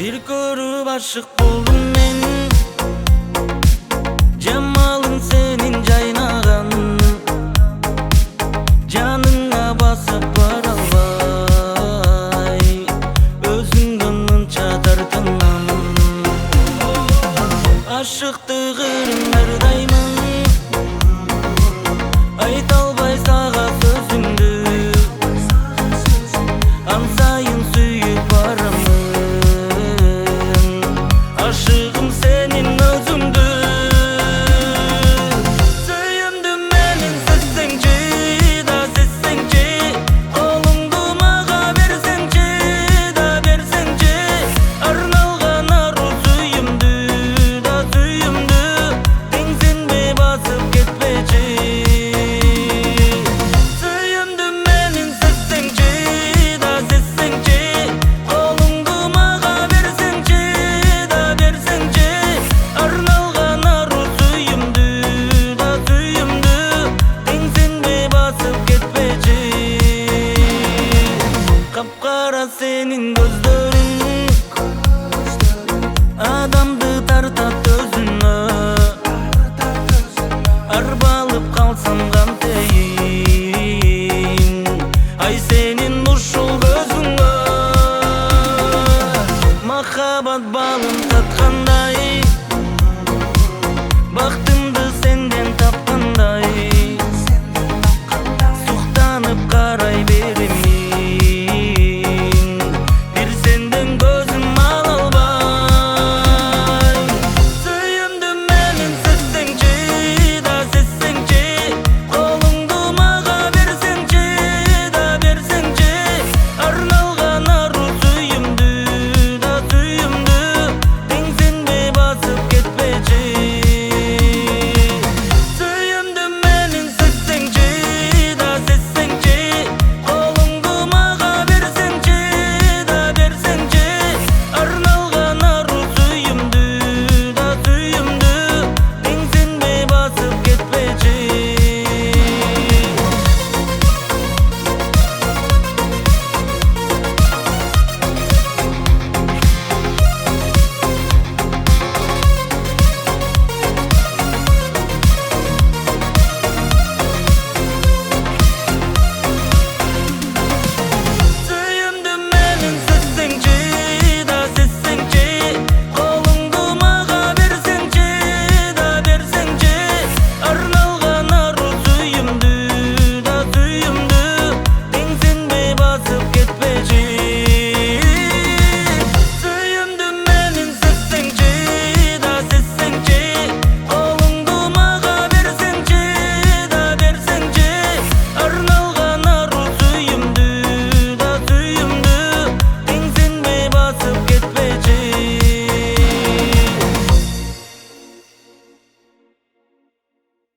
Bir görüp aşık boldum men, jamalın senin jaynagan, janыңа basıp bara alбай, özüңдөн мынча тартынам. Aşıktığım ardayman, ayta alбай сага сөзүмдү, ансайын сүйүп барамын. Aşığım senin özüңdü, сүйүмдүм менин сезсеңчи да сезсеңчи, колуңду мага берсеңчи да берсеңчи, арналган ару сүйүмдү да сүйүмдү, теңсенбе басып кетпечи. Сүйүмдүм менин сезсеңчи да сезсеңчи, колуңду мага берсеңчи да берсеңчи, арналган ару сүйүмдү да сүйүмдү, теңсенбе басып кетпечи. Капкара сенин көздөрүң, адамды тартат өзүнө, арбалып калсам кантейин, ай сенин ушул көзүңө. Махаббат балын таткандай, бактым